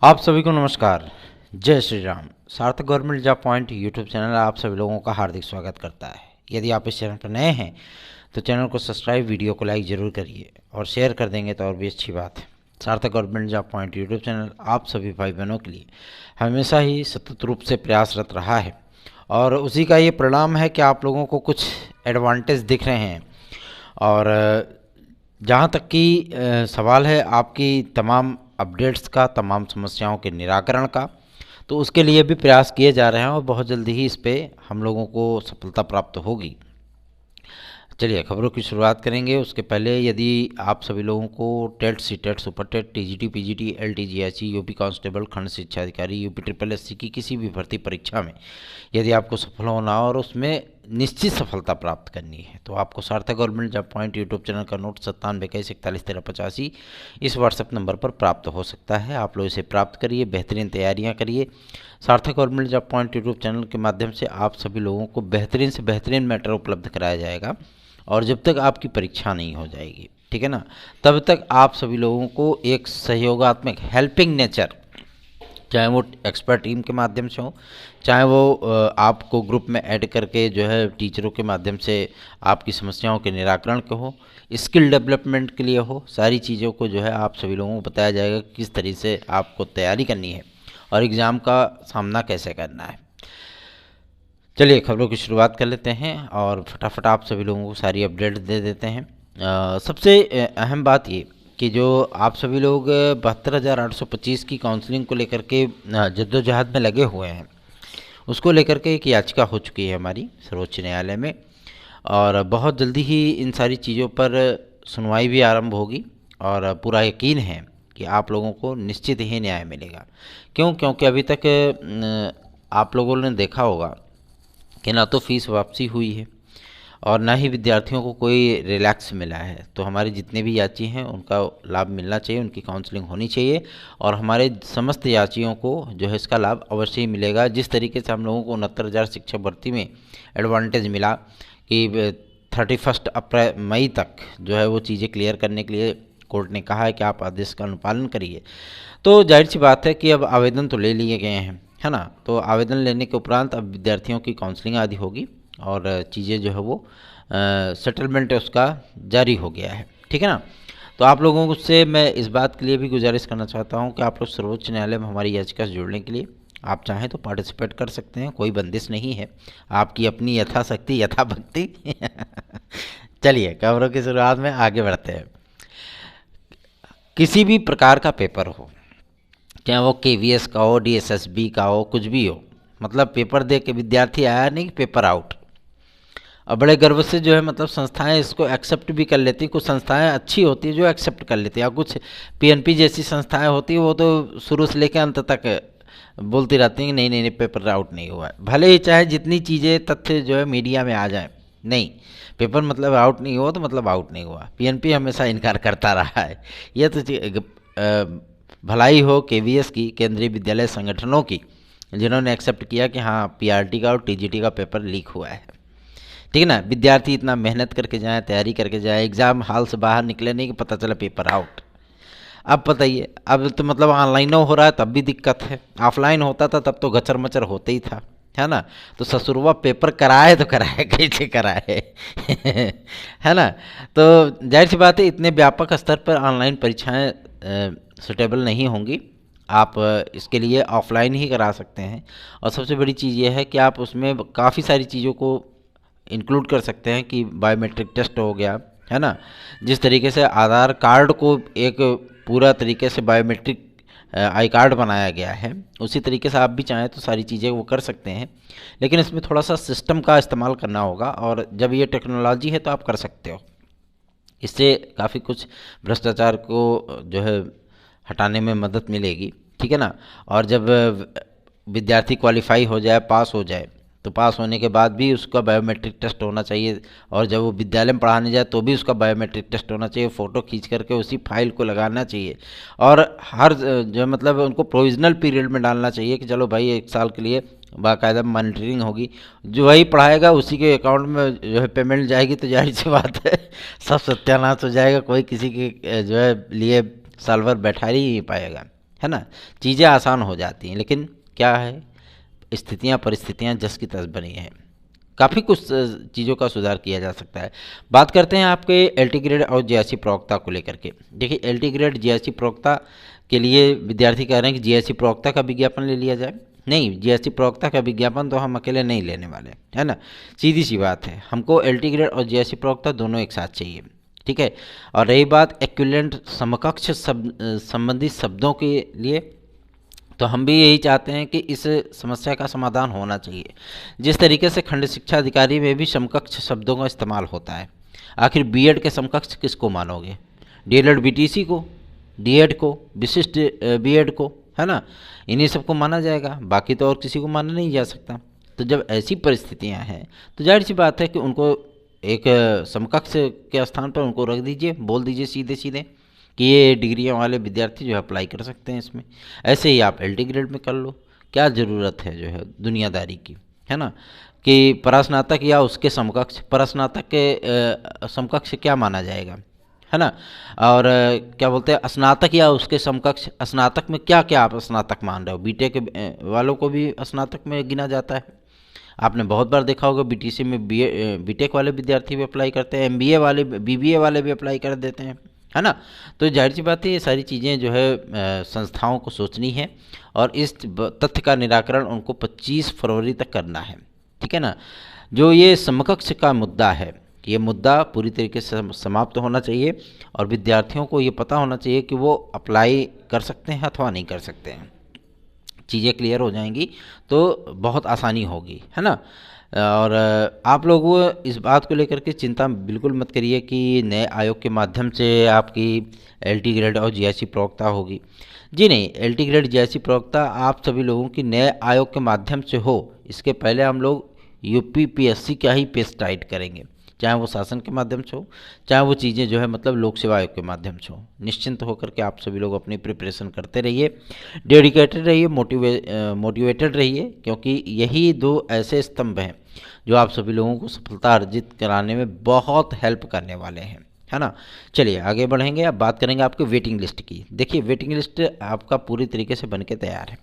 आप सभी को नमस्कार। जय श्री राम। सार्थक government job point YouTube channel आप सभी लोगों का हार्दिक स्वागत करता है। यदि आप इस चैनल पर नए हैं तो चैनल को सब्सक्राइब, वीडियो को लाइक ज़रूर करिए और शेयर कर देंगे तो और भी अच्छी बात है। सार्थक government job point YouTube channel आप सभी भाई बहनों के लिए हमेशा ही सतत रूप से प्रयासरत रहा है और उसी का ये परिणाम है कि आप लोगों को कुछ एडवांटेज दिख रहे हैं। और जहाँ तक कि सवाल है आपकी तमाम अपडेट्स का, तमाम समस्याओं के निराकरण का, तो उसके लिए भी प्रयास किए जा रहे हैं और बहुत जल्दी ही इस पे हम लोगों को सफलता प्राप्त होगी। चलिए खबरों की शुरुआत करेंगे। उसके पहले यदि आप सभी लोगों को TET, CTET, super TET, TGT, PGT, LTGSC, UP constable, खंड शिक्षा अधिकारी, यूपी ट्रिपल एससी की किसी भी भर्ती परीक्षा में यदि आपको सफल होना और उसमें निश्चित सफलता प्राप्त करनी है तो आपको सार्थक government job point YouTube channel का नोट 9721411385 इस व्हाट्सएप नंबर पर प्राप्त हो सकता है। आप लोग इसे प्राप्त करिए, बेहतरीन तैयारियां करिए। सार्थक government job point YouTube channel के माध्यम से आप सभी लोगों को बेहतरीन से बेहतरीन मैटर उपलब्ध कराया जाएगा और जब तक आपकी परीक्षा नहीं हो जाएगी, ठीक है ना, तब तक आप सभी लोगों को एक सहयोगात्मक हेल्पिंग नेचर, चाहे वो एक्सपर्ट टीम के माध्यम से हो, चाहे वो आपको ग्रुप में ऐड करके जो है टीचरों के माध्यम से आपकी समस्याओं के निराकरण के हो, स्किल डेवलपमेंट के लिए हो, सारी चीज़ों को जो है आप सभी लोगों को बताया जाएगा किस तरीके से आपको तैयारी करनी है और एग्ज़ाम का सामना कैसे करना है। चलिए खबरों की शुरुआत कर लेते हैं और फटाफट आप सभी लोगों को सारी अपडेट दे देते हैं। सबसे अहम बात ये कि जो आप सभी लोग 72,825 की काउंसलिंग को लेकर के जद्दोजहद में लगे हुए हैं, उसको लेकर के एक याचिका हो चुकी है हमारी सर्वोच्च न्यायालय में और बहुत जल्दी ही इन सारी चीज़ों पर सुनवाई भी आरंभ होगी और पूरा यकीन है कि आप लोगों को निश्चित ही न्याय मिलेगा। क्योंकि अभी तक आप लोगों ने देखा होगा कि ना तो फीस वापसी हुई है और ना ही विद्यार्थियों को कोई रिलैक्स मिला है। तो हमारे जितने भी याची हैं उनका लाभ मिलना चाहिए, उनकी काउंसलिंग होनी चाहिए और हमारे समस्त याचियों को जो है इसका लाभ अवश्य ही मिलेगा। जिस तरीके से हम लोगों को 69,000 शिक्षक भर्ती में एडवांटेज मिला कि 31 अप्रैल मई तक जो है वो चीज़ें क्लियर करने के लिए कोर्ट ने कहा है कि आप आदेश का अनुपालन करिए, तो जाहिर सी बात है कि अब आवेदन तो ले लिए गए हैं, है ना। तो आवेदन लेने के उपरांत अब विद्यार्थियों की काउंसलिंग आदि होगी और चीज़ें जो है वो सेटलमेंट उसका जारी हो गया है, ठीक है ना। तो आप लोगों से मैं इस बात के लिए भी गुजारिश करना चाहता हूं कि आप लोग सर्वोच्च न्यायालय में हमारी याचिका से जुड़ने के लिए आप चाहें तो पार्टिसिपेट कर सकते हैं, कोई बंदिश नहीं है, आपकी अपनी यथाशक्ति यथा भक्ति। चलिए खबरों की शुरुआत में आगे बढ़ते हैं। किसी भी प्रकार का पेपर हो, चाहे वो केवीएस का हो, डीएसएसबी का हो, कुछ भी हो, मतलब पेपर दे के विद्यार्थी आया नहीं, पेपर आउट। और बड़े गर्व से जो है मतलब संस्थाएं इसको एक्सेप्ट भी कर लेती, कुछ संस्थाएं अच्छी होती है जो एक्सेप्ट कर लेती है और कुछ पीएनपी जैसी संस्थाएं होती है वो तो शुरू से लेकर अंत तक बोलती रहती हैं कि नहीं नहीं नहीं पेपर आउट नहीं हुआ है, भले ही चाहे जितनी चीज़ें तथ्य जो है मीडिया में आ जाए, नहीं पेपर मतलब आउट नहीं हुआ तो मतलब आउट नहीं हुआ। पीएनपी हमेशा इनकार करता रहा है। यह तो भलाई हो केवीएस की, केंद्रीय विद्यालय संगठनों की, जिन्होंने एक्सेप्ट किया कि हाँ पीआरटी का और टीजीटी का पेपर लीक हुआ है, ठीक है ना। विद्यार्थी इतना मेहनत करके जाए, तैयारी करके जाए, एग्ज़ाम हॉल से बाहर निकले नहीं कि पता चला पेपर आउट। अब बताइए, अब तो मतलब ऑनलाइन हो रहा है तब भी दिक्कत है, ऑफलाइन होता था तब तो गचर मचर होते ही था, है ना। तो ससुरवा पेपर कराए तो कराए कैसे कराए। है ना। तो जाहिर सी बात है इतने व्यापक स्तर पर ऑनलाइन परीक्षाएं सुटेबल नहीं होंगी, आप इसके लिए ऑफलाइन ही करा सकते हैं। और सबसे बड़ी चीज़ ये है कि आप उसमें काफ़ी सारी चीज़ों को इंक्लूड कर सकते हैं कि बायोमेट्रिक टेस्ट हो गया, है ना। जिस तरीके से आधार कार्ड को एक पूरा तरीके से बायोमेट्रिक आई कार्ड बनाया गया है, उसी तरीके से आप भी चाहें तो सारी चीज़ें वो कर सकते हैं, लेकिन इसमें थोड़ा सा सिस्टम का इस्तेमाल करना होगा और जब ये टेक्नोलॉजी है तो आप कर सकते हो। इससे काफ़ी कुछ भ्रष्टाचार को जो है हटाने में मदद मिलेगी, ठीक है ना। और जब विद्यार्थी क्वालिफाई हो जाए, पास हो जाए, तो पास होने के बाद भी उसका बायोमेट्रिक टेस्ट होना चाहिए और जब वो विद्यालय में पढ़ाने जाए तो भी उसका बायोमेट्रिक टेस्ट होना चाहिए, फ़ोटो खींच करके उसी फाइल को लगाना चाहिए और हर जो मतलब उनको प्रोविजनल पीरियड में डालना चाहिए कि चलो भाई 1 साल के लिए बाकायदा मॉनिटरिंग होगी, जो वही पढ़ाएगा उसी के अकाउंट में जो है पेमेंट जाएगी, तो जाहिर सी बात है सब सत्यानाश हो जाएगा, कोई किसी के जो है लिए साल भर बैठा ही नहीं पाएगा, है ना, चीज़ें आसान हो जाती हैं। लेकिन क्या है, स्थितियाँ परिस्थितियाँ जस की तस बनी हैं। काफ़ी कुछ चीज़ों का सुधार किया जा सकता है। बात करते हैं आपके एलटी ग्रेड और जीआईसी प्रवक्ता को लेकर के। देखिए, एलटी ग्रेड जीआईसी प्रवक्ता के लिए विद्यार्थी कह रहे हैं कि जीआईसी प्रवक्ता का विज्ञापन ले लिया जाए। नहीं, जीआईसी प्रवक्ता का विज्ञापन तो हम अकेले नहीं लेने वाले, है ना, सीधी सी बात है। हमको एलटी ग्रेड और जीआईसी प्रवक्ता दोनों एक साथ चाहिए, ठीक है। और रही बात एक्विवेलेंट समकक्ष संबंधी शब्दों के लिए, तो हम भी यही चाहते हैं कि इस समस्या का समाधान होना चाहिए। जिस तरीके से खंड शिक्षा अधिकारी में भी समकक्ष शब्दों का इस्तेमाल होता है, आखिर बीएड के समकक्ष किसको मानोगे? डीएलएड बीटीसी को, डीएड को, विशिष्ट बीएड को, है ना, इन्हीं सबको माना जाएगा, बाकी तो और किसी को माना नहीं जा सकता। तो जब ऐसी परिस्थितियां हैं तो जाहिर सी बात है कि उनको एक समकक्ष के स्थान पर उनको रख दीजिए, बोल दीजिए सीधे सीधे कि ये डिग्रियां वाले विद्यार्थी जो है अप्लाई कर सकते हैं इसमें। ऐसे ही आप एलटी ग्रेड में कर लो, क्या ज़रूरत है जो है दुनियादारी की, है ना, कि परास्नातक या उसके समकक्ष, परास्नातक के समकक्ष क्या माना जाएगा, है ना, और क्या बोलते हैं स्नातक या उसके समकक्ष, स्नातक में क्या क्या आप स्नातक मान रहे हो? बीटेक वालों को भी स्नातक में गिना जाता है। आपने बहुत बार देखा होगा बीटीसी में बीटेक वाले विद्यार्थी भी अप्लाई करते हैं, एमबीए वाले, बीबीए वाले भी अप्लाई कर देते हैं, है ना। तो जाहिर सी बात है ये सारी चीज़ें जो है संस्थाओं को सोचनी है और इस तथ्य का निराकरण उनको 25 फरवरी तक करना है, ठीक है ना। जो ये समकक्ष का मुद्दा है, ये मुद्दा पूरी तरीके से समाप्त होना चाहिए और विद्यार्थियों को ये पता होना चाहिए कि वो अप्लाई कर सकते हैं अथवा नहीं कर सकते हैं। चीज़ें क्लियर हो जाएंगी तो बहुत आसानी होगी, है ना। और आप लोग इस बात को लेकर के चिंता बिल्कुल मत करिए कि नए आयोग के माध्यम से आपकी एलटी ग्रेड और जीआईसी प्रवक्ता होगी। जी नहीं, एलटी ग्रेड जीआईसी प्रवक्ता आप सभी लोगों की नए आयोग के माध्यम से हो, इसके पहले हम लोग यूपीपीएससी का ही पेस्ट टाइट करेंगे, चाहे वो शासन के माध्यम से हो, चाहे वो चीज़ें जो है मतलब लोक सेवा आयोग के माध्यम से हो। निश्चिंत होकर के आप सभी लोग अपनी प्रिपरेशन करते रहिए, डेडिकेटेड रहिए, मोटिवेटेड रहिए, क्योंकि यही दो ऐसे स्तंभ हैं जो आप सभी लोगों को सफलता अर्जित कराने में बहुत हेल्प करने वाले हैं, है ना। चलिए आगे बढ़ेंगे, अब बात करेंगे आपके वेटिंग लिस्ट की। देखिए, वेटिंग लिस्ट आपका पूरी तरीके से बनके तैयार है,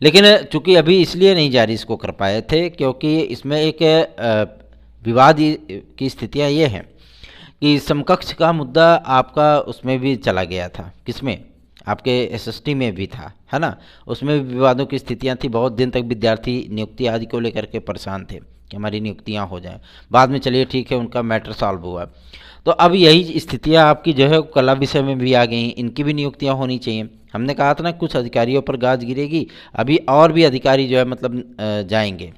लेकिन चूंकि अभी इसलिए नहीं जारी इसको कर पाए थे क्योंकि इसमें एक विवाद की स्थितियाँ ये हैं कि समकक्ष का मुद्दा आपका उसमें भी चला गया था, किसमें, आपके एसएसटी में भी था, है ना। उसमें भी विवादों की स्थितियाँ थी, बहुत दिन तक विद्यार्थी नियुक्ति आदि को लेकर के परेशान थे कि हमारी नियुक्तियाँ हो जाएं। बाद में चलिए ठीक है, उनका मैटर सॉल्व हुआ। तो अब यही स्थितियाँ आपकी जो है कला विषय में भी आ गई, इनकी भी नियुक्तियाँ होनी चाहिए। हमने कहा था ना कुछ अधिकारियों पर गाज गिरेगी, अभी और भी अधिकारी जो है मतलब जाएंगे,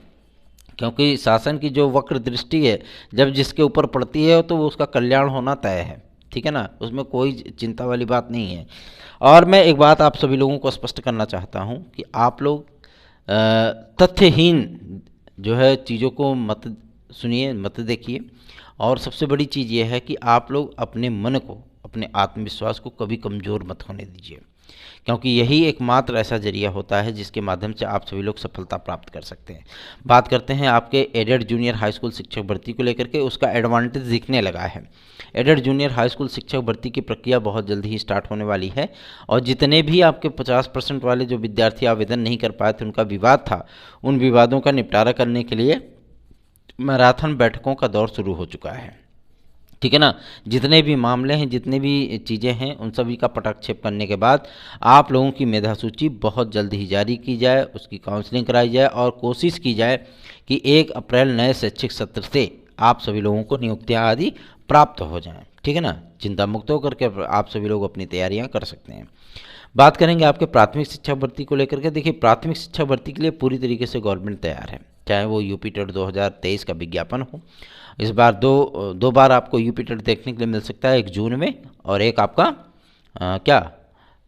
क्योंकि शासन की जो वक्र दृष्टि है जब जिसके ऊपर पड़ती है तो वो उसका कल्याण होना तय है, ठीक है ना, उसमें कोई चिंता वाली बात नहीं है। और मैं एक बात आप सभी लोगों को स्पष्ट करना चाहता हूं कि आप लोग तथ्यहीन जो है चीज़ों को मत सुनिए, मत देखिए। और सबसे बड़ी चीज़ ये है कि आप लोग अपने मन को, अपने आत्मविश्वास को कभी कमज़ोर मत होने दीजिए, क्योंकि यही एकमात्र ऐसा जरिया होता है जिसके माध्यम से आप सभी लोग सफलता प्राप्त कर सकते हैं। बात करते हैं आपके एडेड जूनियर हाई स्कूल शिक्षक भर्ती को लेकर के, उसका एडवांटेज दिखने लगा है। एडेड जूनियर हाई स्कूल शिक्षक भर्ती की प्रक्रिया बहुत जल्दी ही स्टार्ट होने वाली है और जितने भी आपके 50% वाले जो विद्यार्थी आवेदन नहीं कर पाए थे, उनका विवाद था, उन विवादों का निपटारा करने के लिए मैराथन बैठकों का दौर शुरू हो चुका है, ठीक है ना। जितने भी मामले हैं, जितने भी चीज़ें हैं, उन सभी का पटाक्षेप करने के बाद आप लोगों की मेधा सूची बहुत जल्द ही जारी की जाए, उसकी काउंसलिंग कराई जाए और कोशिश की जाए कि 1 अप्रैल नए शैक्षिक सत्र से आप सभी लोगों को नियुक्तियाँ आदि प्राप्त हो जाएं, ठीक है ना। चिंता मुक्त होकर के आप सभी लोग अपनी तैयारियाँ कर सकते हैं। बात करेंगे आपके प्राथमिक शिक्षा भर्ती को लेकर के। देखिए, प्राथमिक शिक्षा भर्ती के लिए पूरी तरीके से गवर्नमेंट तैयार है, चाहे वो यूपी टेट 2023 का विज्ञापन हो। इस बार दो बार आपको यूपी टेट देखने के लिए मिल सकता है, एक जून में और एक आपका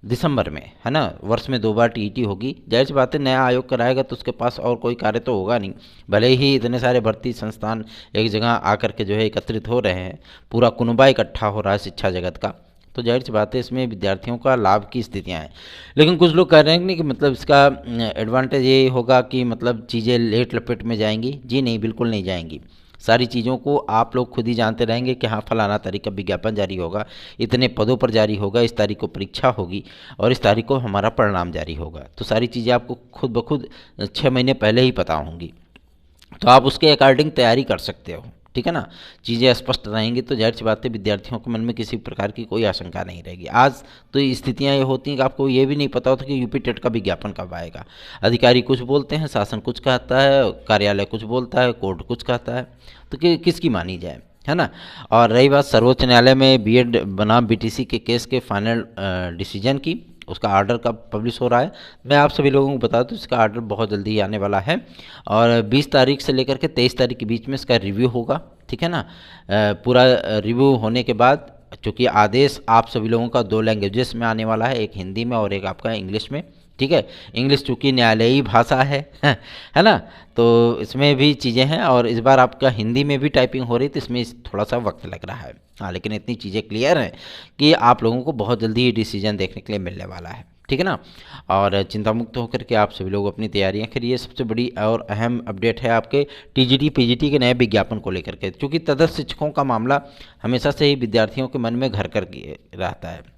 दिसंबर में, है ना। वर्ष में 2 बार टीईटी होगी। जाहिर सी बात है, नया आयोग कराएगा तो उसके पास और कोई कार्य तो होगा नहीं, भले ही इतने सारे भर्ती संस्थान एक जगह आकर के जो है एकत्रित हो रहे हैं, पूरा कुनबा इकट्ठा हो रहा है शिक्षा जगत का, तो जाहिर सी बात है इसमें विद्यार्थियों का लाभ की स्थितियाँ हैं। लेकिन कुछ लोग कह रहे हैं नहीं कि मतलब इसका एडवांटेज ये होगा कि मतलब चीज़ें लेट लपेट में जाएंगी। जी नहीं, बिल्कुल नहीं जाएंगी। सारी चीज़ों को आप लोग खुद ही जानते रहेंगे कि हाँ फलाना तारीख का विज्ञापन जारी होगा, इतने पदों पर जारी होगा, इस तारीख को परीक्षा होगी और इस तारीख को हमारा परिणाम जारी होगा। तो सारी चीज़ें आपको खुद ब खुद 6 महीने पहले ही पता होंगी, तो आप उसके अकॉर्डिंग तैयारी कर सकते हो। ठीक है ना, चीज़ें स्पष्ट रहेंगी तो जाहिर सी बात है विद्यार्थियों के मन में किसी प्रकार की कोई आशंका नहीं रहेगी। आज तो स्थितियां ये होती हैं कि आपको ये भी नहीं पता होता कि यूपी टेट का विज्ञापन कब आएगा। अधिकारी कुछ बोलते हैं, शासन कुछ कहता है, कार्यालय कुछ बोलता है, कोर्ट कुछ कहता है, तो किसकी मानी जाए, है ना। और रही बात सर्वोच्च न्यायालय में बीएड बनाम बीटीसी के केस के फाइनल डिसीजन की, उसका आर्डर कब पब्लिश हो रहा है, मैं आप सभी लोगों को बता दूं इसका आर्डर बहुत जल्दी ही आने वाला है और 20 तारीख से लेकर के 23 तारीख के बीच में इसका रिव्यू होगा। ठीक है ना, पूरा रिव्यू होने के बाद चूँकि आदेश आप सभी लोगों का 2 लैंग्वेजेस में आने वाला है, एक हिंदी में और एक आपका इंग्लिश में। ठीक है, इंग्लिश चूँकि न्यायालयी भाषा है ना, तो इसमें भी चीज़ें हैं और इस बार आपका हिंदी में भी टाइपिंग हो रही, तो इसमें थोड़ा सा वक्त लग रहा है। हाँ, लेकिन इतनी चीज़ें क्लियर हैं कि आप लोगों को बहुत जल्दी ये डिसीजन देखने के लिए मिलने वाला है। ठीक है ना, और चिंता मुक्त होकर के आप सभी लोग अपनी तैयारियां करिए। सबसे बड़ी और अहम अपडेट है आपके टीजीटी पीजीटी के नए विज्ञापन को लेकर के, क्योंकि तदस्थ शिक्षकों का मामला हमेशा से ही विद्यार्थियों के मन में घर कर रहता है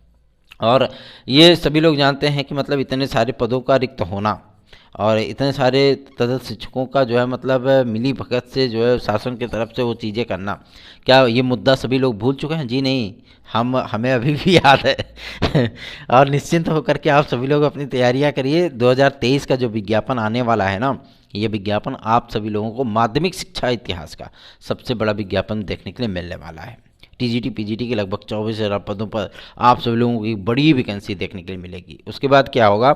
और ये सभी लोग जानते हैं कि मतलब इतने सारे पदों का रिक्त होना और इतने सारे तदस्थ शिक्षकों का जो है मतलब मिली भगत से जो है शासन की तरफ से वो चीज़ें करना, क्या ये मुद्दा सभी लोग भूल चुके हैं? जी नहीं, हमें अभी भी याद है और निश्चिंत होकर के आप सभी लोग अपनी तैयारियां करिए। 2023 का जो विज्ञापन आने वाला है ना, ये विज्ञापन आप सभी लोगों को माध्यमिक शिक्षा इतिहास का सबसे बड़ा विज्ञापन देखने के लिए मिलने वाला है। टीजीटी पीजीटी के लगभग 24,000 पदों पर आप सभी लोगों को एक बड़ी वैकेंसी देखने के लिए मिलेगी। उसके बाद क्या होगा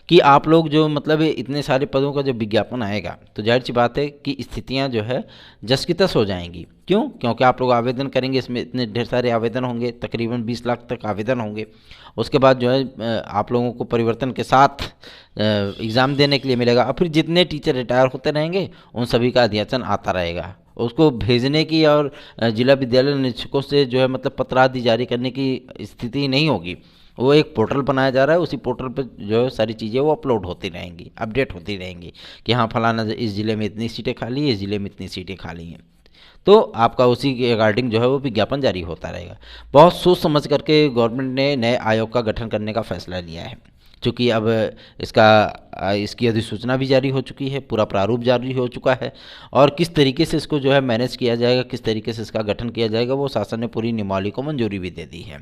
कि आप लोग जो मतलब इतने सारे पदों का जब विज्ञापन आएगा तो जाहिर सी बात है कि स्थितियां जो है जस की तस हो जाएंगी। क्यों? क्योंकि आप लोग आवेदन करेंगे, इसमें इतने ढेर सारे आवेदन होंगे, तकरीबन 20 लाख तक आवेदन होंगे। उसके बाद जो है आप लोगों को परिवर्तन के साथ एग्ज़ाम देने के लिए मिलेगा और फिर जितने टीचर रिटायर होते रहेंगे उन सभी का अध्याचन आता रहेगा। उसको भेजने की और जिला विद्यालय निरीक्षकों से जो है मतलब पत्र आदि जारी करने की स्थिति नहीं होगी। वो एक पोर्टल बनाया जा रहा है, उसी पोर्टल पर जो है सारी चीज़ें वो अपलोड होती रहेंगी, अपडेट होती रहेंगी कि हाँ फलाना इस ज़िले में इतनी सीटें खाली है, इस ज़िले में इतनी सीटें खाली हैं, तो आपका उसी के अकॉर्डिंग जो है वो विज्ञापन जारी होता रहेगा। बहुत सोच समझ करके गवर्नमेंट ने नए आयोग का गठन करने का फैसला लिया है, चूँकि अब इसकी अधिसूचना भी जारी हो चुकी है, पूरा प्रारूप जारी हो चुका है और किस तरीके से इसको जो है मैनेज किया जाएगा, किस तरीके से इसका गठन किया जाएगा, वो शासन ने पूरी नियमावली को मंजूरी भी दे दी है।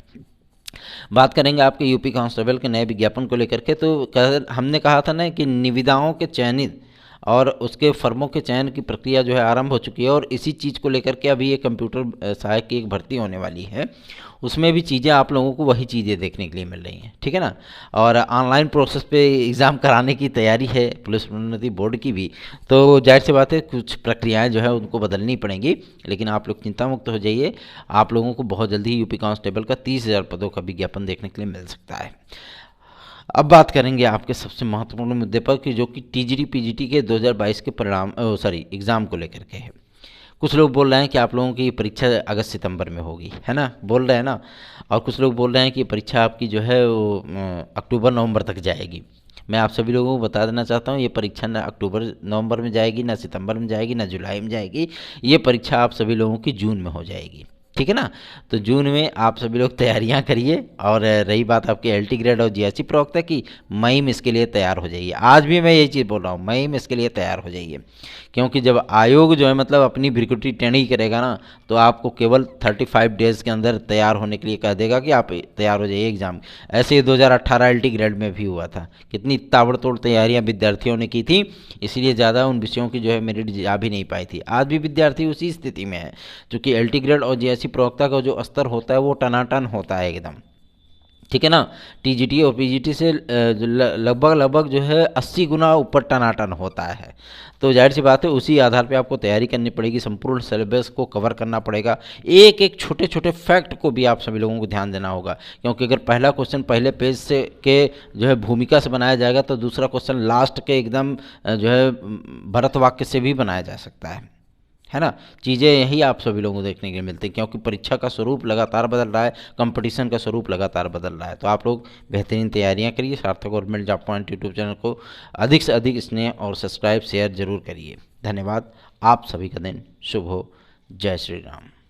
बात करेंगे आपके यूपी कांस्टेबल के नए विज्ञापन को लेकर के, तो हमने कहा था ना कि निविदाओं के चयनित और उसके फर्मों के चयन की प्रक्रिया जो है आरंभ हो चुकी है और इसी चीज़ को लेकर के अभी ये कंप्यूटर सहायक की एक भर्ती होने वाली है, उसमें भी चीज़ें आप लोगों को वही चीज़ें देखने के लिए मिल रही हैं। ठीक है ना, और ऑनलाइन प्रोसेस पे एग्ज़ाम कराने की तैयारी है पुलिस प्रोन्नति बोर्ड की भी, तो जाहिर सी बात है कुछ प्रक्रियाएं जो है उनको बदलनी पड़ेंगी, लेकिन आप लोग चिंता मुक्त हो जाइए। आप लोगों को बहुत जल्दी ही यूपी कांस्टेबल का 30,000 पदों का विज्ञापन देखने के लिए मिल सकता है। अब बात करेंगे आपके सबसे महत्वपूर्ण मुद्दे पर कि जो कि टीजीटी पीजीटी के 2022 के एग्ज़ाम को लेकर के है। कुछ लोग बोल रहे हैं कि आप लोगों की परीक्षा अगस्त सितंबर में होगी, है ना, बोल रहे हैं ना, और कुछ लोग बोल रहे हैं कि परीक्षा आपकी जो है वो अक्टूबर नवंबर तक जाएगी। मैं आप सभी लोगों को बता देना चाहता हूँ ये परीक्षा ना अक्टूबर नवंबर में जाएगी, ना सितंबर में जाएगी, ना जुलाई में जाएगी। ये परीक्षा आप सभी लोगों की जून में हो जाएगी। ठीक है ना, तो जून में आप सभी लोग तैयारियां करिए। और रही बात आपकी एलटी ग्रेड और जीएससी प्रवक्ता की, मई में इसके लिए तैयार हो जाइए। आज भी मैं यही चीज़ बोल रहा हूँ, मई में इसके लिए तैयार हो जाइए, क्योंकि जब आयोग जो है मतलब अपनी भ्रिकुटी टेढ़ी करेगा ना तो आपको केवल 35 डेज़ के अंदर तैयार होने के लिए कह देगा कि आप तैयार हो जाइए एग्ज़ाम। ऐसे ही 2018 एलटी ग्रेड में भी हुआ था, कितनी ताबड़तोड़ तैयारियां विद्यार्थियों ने की थी, इसलिए ज़्यादा उन विषयों की जो है मेरिट जा भी नहीं पाई थी। आज भी विद्यार्थी उसी स्थिति में है, क्योंकि एलटी ग्रेड और जीएससी प्रवक्ता का जो स्तर होता है वो टनाटन होता है एकदम। ठीक है ना, टीजीटी और पीजीटी से लगभग जो है 80 गुना ऊपर टनाटन होता है। तो जाहिर सी बात है उसी आधार पे आपको तैयारी करनी पड़ेगी, संपूर्ण सिलेबस को कवर करना पड़ेगा। एक एक छोटे छोटे फैक्ट को भी आप सभी लोगों को ध्यान देना होगा, क्योंकि अगर पहला क्वेश्चन पहले पेज से के जो है भूमिका से बनाया जाएगा तो दूसरा क्वेश्चन लास्ट के एकदम जो है भरत वाक्य से भी बनाया जा सकता है ना। चीज़ें यही आप सभी लोगों को देखने के लिए मिलती हैं, क्योंकि परीक्षा का स्वरूप लगातार बदल रहा है, कंपटीशन का स्वरूप लगातार बदल रहा है। तो आप लोग बेहतरीन तैयारियां करिए। सार्थक government job point YouTube channel को अधिक से अधिक स्नेह और सब्सक्राइब शेयर जरूर करिए। धन्यवाद। आप सभी का दिन शुभ हो। जय श्री राम।